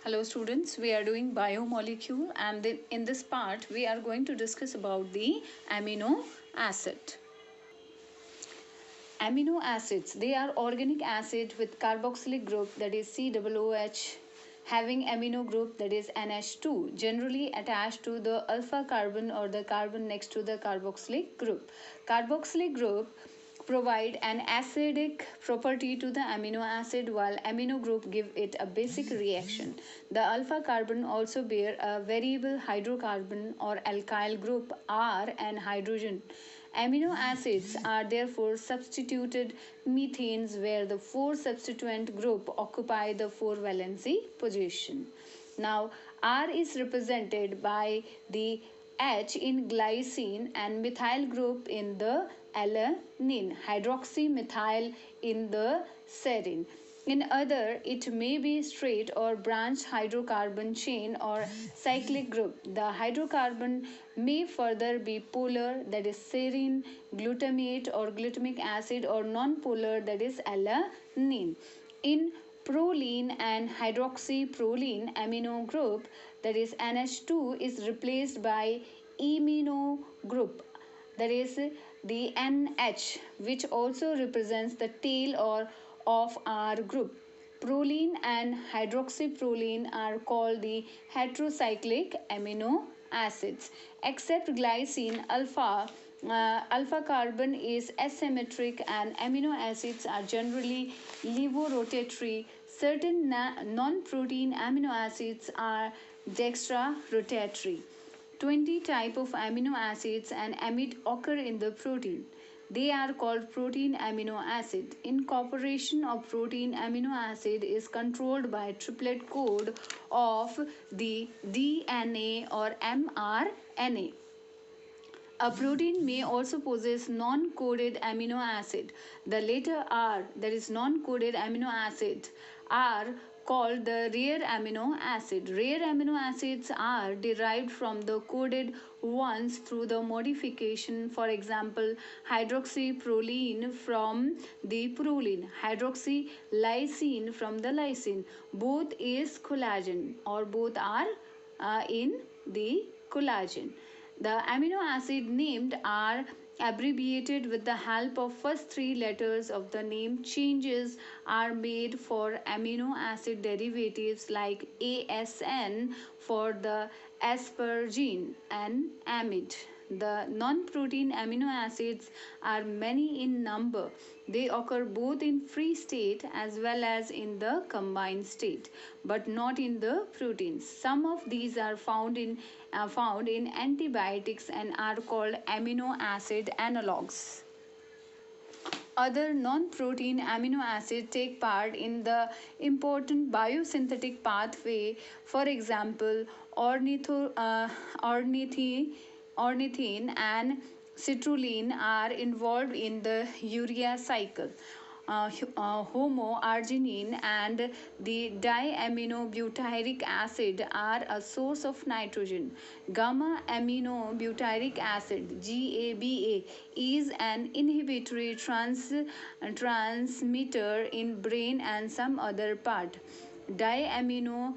Hello students, we are doing biomolecule and in this part we are going to discuss about the amino acid. Amino acids, they are organic acid with carboxylic group that is COOH having amino group that is NH2 generally attached to the alpha carbon or the carbon next to the carboxylic group. Carboxylic group provide an acidic property to the amino acid while amino group give it a basic reaction. The alpha carbon also bear a variable hydrocarbon or alkyl group R and hydrogen. Amino acids are therefore substituted methanes where the 4 substituent group occupy the 4 valency position. Now R is represented by the H in glycine and methyl group in the alanine, hydroxymethyl in the serine. In other, it may be straight or branched hydrocarbon chain or cyclic group. The hydrocarbon may further be polar, that is serine, glutamate or glutamic acid, or non-polar, that is alanine. In proline and hydroxyproline amino group, that is NH2, is replaced by imino group, that is the NH, which also represents the tail or of R group. Proline and hydroxyproline are called the heterocyclic amino acids. Except glycine, alpha carbon is asymmetric and amino acids are generally levorotatory. Certain non-protein amino acids are dextrorotatory. 20 type of amino acids and amide occur in the protein. They are called protein amino acid. Incorporation of protein amino acid is controlled by triplet code of the DNA or mRNA. A protein may also possess non-coded amino acid. The latter are, that is non-coded amino acid, are called the rare amino acid. Rare amino acids are derived from the coded ones through the modification, for example, hydroxyproline from the proline, hydroxylysine from the lysine. Both is collagen or both are in the collagen. The amino acid named are abbreviated with the help of first 3 letters of the name. Changes are made for amino acid derivatives like ASN for the asparagine and amide. The non-protein amino acids are many in number. They occur both in free state as well as in the combined state, but not in the proteins. Some of these are found in antibiotics and are called amino acid analogs. Other non-protein amino acids take part in the important biosynthetic pathway. For example, ornithine and citrulline are involved in the urea cycle. Homoarginine and the diaminobutyric acid are a source of nitrogen. Gamma aminobutyric acid GABA is an inhibitory transmitter in brain and some other part. Diamino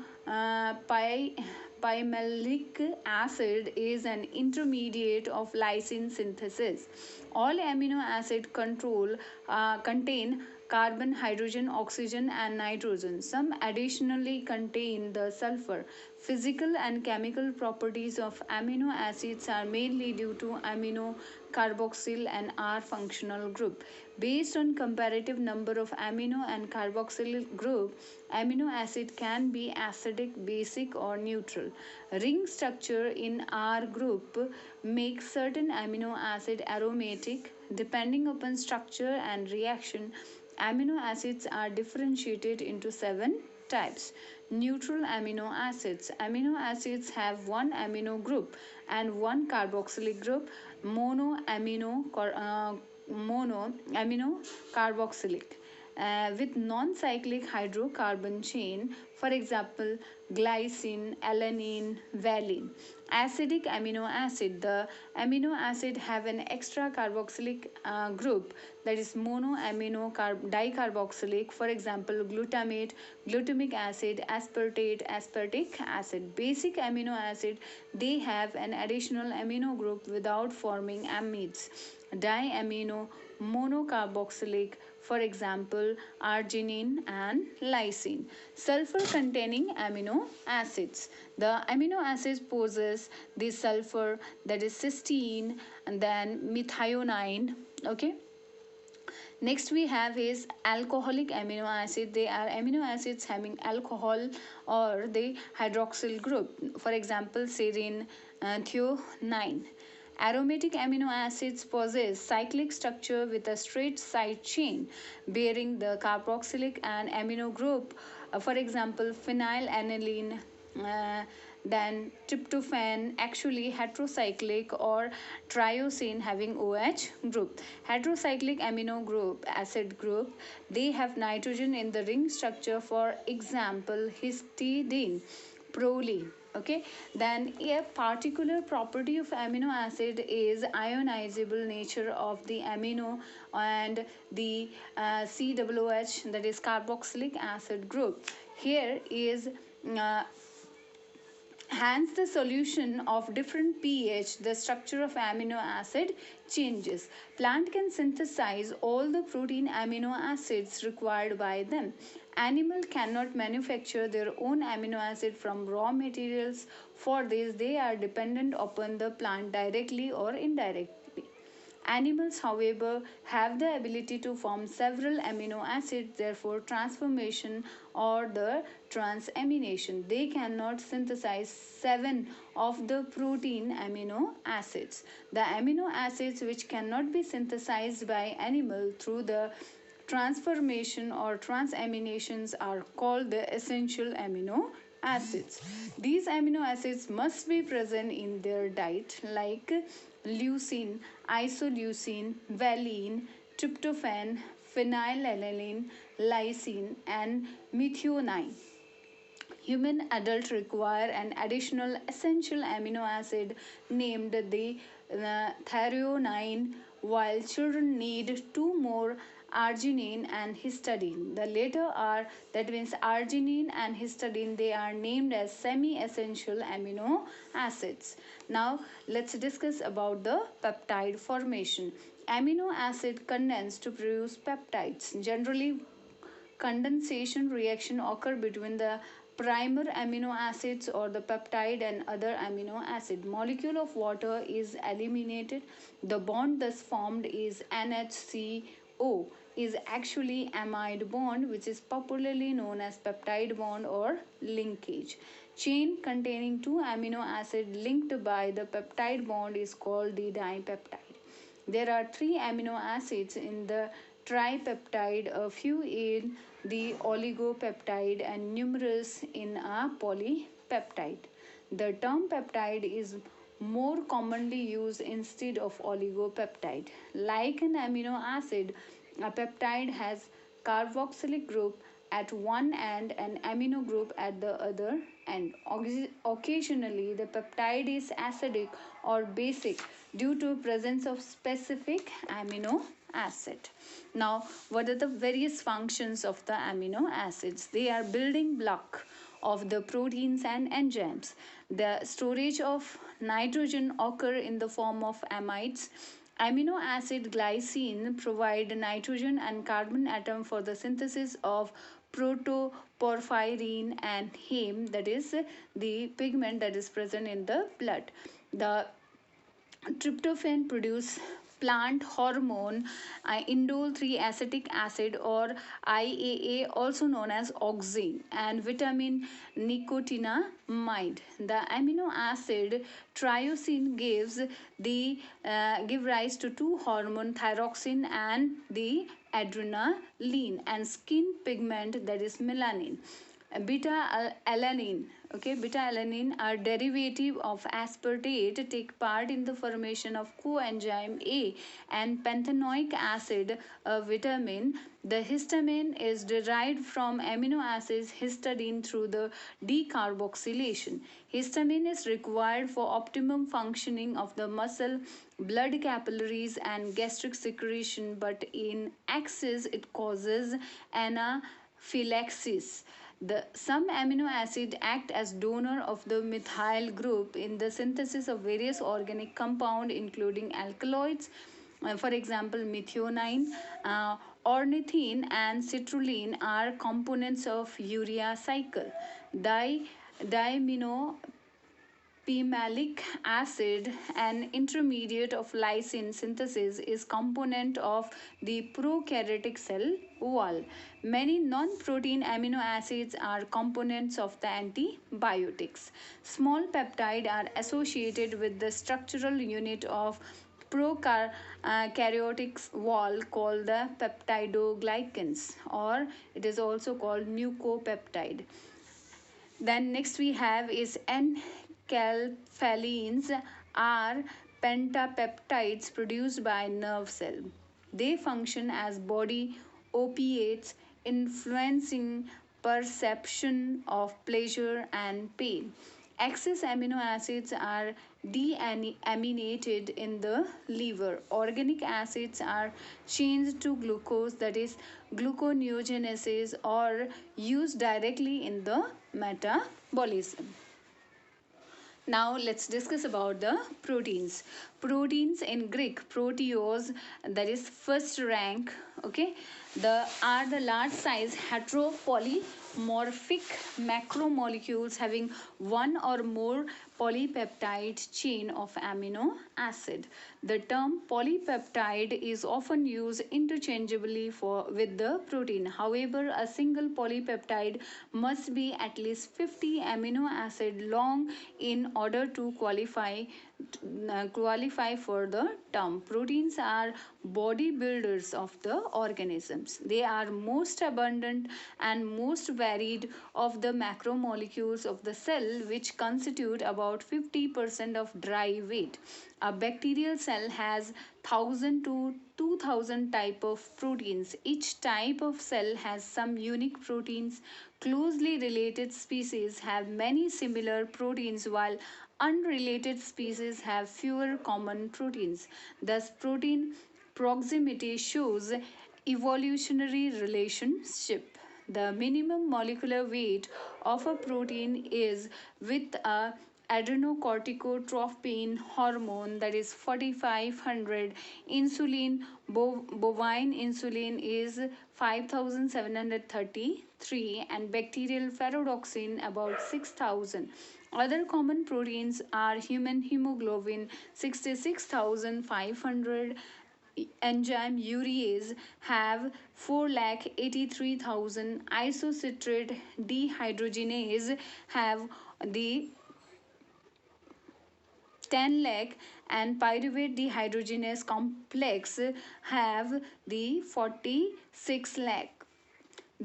pimelic acid is an intermediate of lysine synthesis. All amino acid contain carbon, hydrogen, oxygen and nitrogen. Some additionally contain the sulfur. Physical and chemical properties of amino acids are mainly due to amino carboxyl and R functional group. Based on comparative number of amino and carboxyl group, amino acid can be acidic, basic or neutral. Ring structure in R group makes certain amino acid aromatic. Depending upon structure and reaction, amino acids are differentiated into 7 types. Neutral amino acids. Amino acids have one amino group and one carboxylic group. Mono amino carboxylic. with non-cyclic hydrocarbon chain, for example, glycine, alanine, valine. Acidic amino acid. The amino acid have an extra carboxylic group, that is monoamino dicarboxylic, for example, glutamate, glutamic acid, aspartate, aspartic acid. Basic amino acid, they have an additional amino group without forming amides. Diamino monocarboxylic, for example, arginine and lysine. Sulfur containing amino acids. The amino acids possess the sulfur, that is cysteine, and then methionine. Okay. Next we have is alcoholic amino acid. They are amino acids having alcohol or the hydroxyl group. For example, serine, threonine. Aromatic amino acids possess cyclic structure with a straight side chain bearing the carboxylic and amino group. For example, phenylalanine, uh, then tryptophan, actually heterocyclic, or triosine having OH group. Heterocyclic amino group, acid group, they have nitrogen in the ring structure, for example, histidine, proline. Okay, then a particular property of amino acid is ionizable nature of the amino and the COOH, that is carboxylic acid group. Here is uh, hence the solution of different pH, the structure of amino acid changes. Plant can synthesize all the protein amino acids required by them. Animal cannot manufacture their own amino acid from raw materials. For this, they are dependent upon the plant directly or indirectly. Animals, however, have the ability to form several amino acids, therefore, transformation or the transamination. They cannot synthesize 7 of the protein amino acids. The amino acids which cannot be synthesized by animal through the transformation or transaminations are called the essential amino acids. These amino acids must be present in their diet, like leucine, isoleucine, valine, tryptophan, phenylalanine, lysine, and methionine. Human adults require an additional essential amino acid named the threonine, while children need two more, arginine and histidine. The latter are, that means arginine and histidine, they are named as semi-essential amino acids. Now let's discuss about the peptide formation. Amino acid condense to produce peptides. Generally, condensation reaction occur between the primer amino acids or the peptide and other amino acid. Molecule of water is eliminated. The bond thus formed is NHCO, is actually amide bond, which is popularly known as peptide bond or linkage. Chain containing two amino acid linked by the peptide bond is called the dipeptide. There are three amino acids in the tripeptide, a few in the oligopeptide, and numerous in a polypeptide. The term peptide is more commonly used instead of oligopeptide. Like an amino acid, a peptide has carboxylic group at one end and amino group at the other end. Occasionally, the peptide is acidic or basic due to presence of specific amino acid. Now, what are the various functions of the amino acids? They are building block of the proteins and enzymes. The storage of nitrogen occur in the form of amides. Amino acid glycine provide nitrogen and carbon atom for the synthesis of protoporphyrin and heme, that is the pigment that is present in the blood. The tryptophan produce plant hormone indole 3 acetic acid or IAA, also known as auxin, and vitamin nicotinamide. The amino acid triosine give rise to two hormone, thyroxine and the adrenaline, and skin pigment, that is melanin. Beta-alanine. Okay, beta-alanine are derivative of aspartate, take part in the formation of coenzyme A and pantothenic acid, a vitamin. The histamine is derived from amino acids histidine through the decarboxylation. Histamine is required for optimum functioning of the muscle, blood capillaries and gastric secretion, but in excess it causes anaphylaxis. Some amino acids act as donor of the methyl group in the synthesis of various organic compounds, including alkaloids, for example, methionine, ornithine, and citrulline are components of urea cycle. Diamino Pimalic acid, an intermediate of lysine synthesis, is component of the prokaryotic cell wall. Many non-protein amino acids are components of the antibiotics. Small peptides are associated with the structural unit of prokaryotic wall called the peptidoglycans, or it is also called mucopeptide. Then next we have is encapsulins are pentapeptides produced by nerve cell. They function as body opiates, influencing perception of pleasure and pain. Excess amino acids are deaminated in the liver. Organic acids are changed to glucose, that is gluconeogenesis, or used directly in the metabolism. Now let's discuss about the proteins. Proteins in Greek, proteos, that is first rank. Okay, are the large size heteropolymorphic macromolecules having one or more polypeptide chain of amino acid. The term polypeptide is often used interchangeably with the protein. However, a single polypeptide must be at least 50 amino acid long in order to qualify for the term. Proteins are body builders of the organisms. They are most abundant and most varied of the macromolecules of the cell, which constitute about 50% of dry weight. A bacterial cell has 1000 to 2000 type of proteins. Each type of cell has some unique proteins. Closely related species have many similar proteins, while unrelated species have fewer common proteins. Thus, protein proximity shows evolutionary relationship. The minimum molecular weight of a protein is with a adrenocorticotropin hormone, that is 4500. Insulin, bovine insulin is 5733, and bacterial ferredoxin about 6000. Other common proteins are human hemoglobin 66,500, enzyme urease have 4,83,000, isocitrate dehydrogenase have the 10 lakh, and pyruvate dehydrogenase complex have the 46 lakh.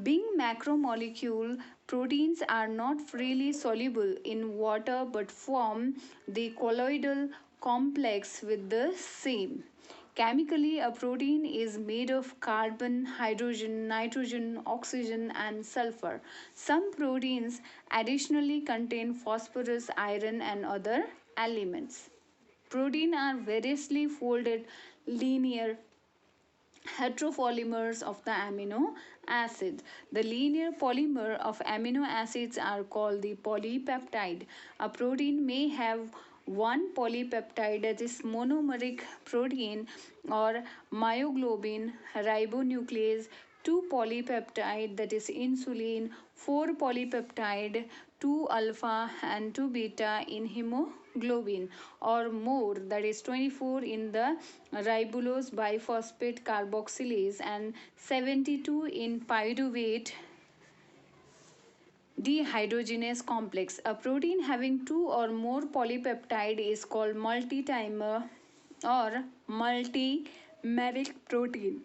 Being macromolecule, proteins are not freely soluble in water but form the colloidal complex with the same. Chemically, a protein is made of carbon, hydrogen, nitrogen, oxygen, and sulfur. Some proteins additionally contain phosphorus, iron, and other elements. Proteins are variously folded linear heteropolymers of the amino acid. The linear polymer of amino acids are called the polypeptide. A protein may have one polypeptide, that is monomeric protein, or myoglobin, ribonuclease, two polypeptide, that is insulin, four polypeptide, 2 alpha and 2 beta in hemoglobin, or more, that is 24 in the ribulose biphosphate carboxylase and 72 in pyruvate dehydrogenase complex. A protein having two or more polypeptide is called multimer or multimeric protein.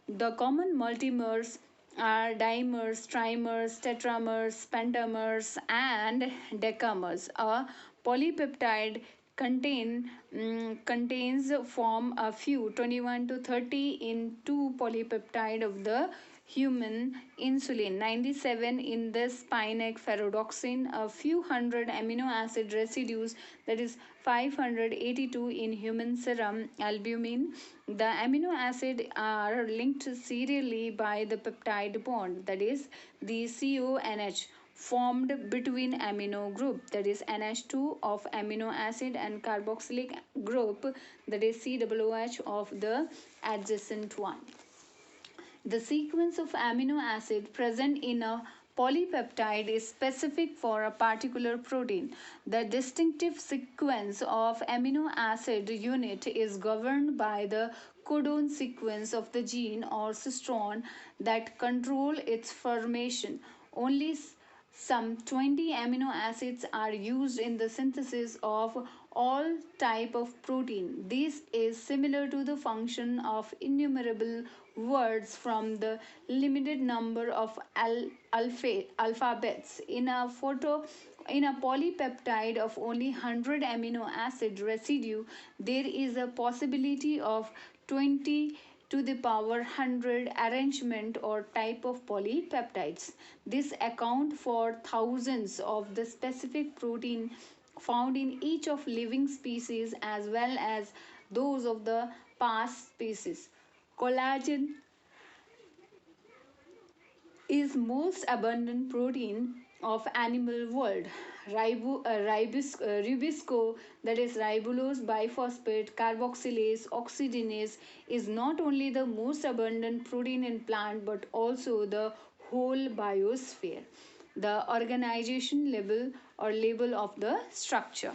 The common multimers are dimers, trimers, tetramers, pentamers, and decamers. A polypeptide contains form a few 21 to 30 in two polypeptide of the human insulin, 97 in the spinach ferredoxin, a few hundred amino acid residues, that is 582 in human serum albumin. The amino acid are linked serially by the peptide bond, that is the CONH formed between amino group, that is NH2 of amino acid, and carboxylic group, that is COOH of the adjacent one. The sequence of amino acid present in a polypeptide is specific for a particular protein. The distinctive sequence of amino acid unit is governed by the codon sequence of the gene or cistron that control its formation. Only some 20 amino acids are used in the synthesis of all type of protein. This is similar to the function of innumerable words from the limited number of alphabets. In a polypeptide of only 100 amino acid residue, there is a possibility of 20 to the power 100 arrangement or type of polypeptides. This account for thousands of the specific protein found in each of living species as well as those of the past species. Collagen is most abundant protein of animal world. Ribisco, that is ribulose biphosphate carboxylase oxidase, is not only the most abundant protein in plant but also the whole biosphere. The organization label or label of the structure.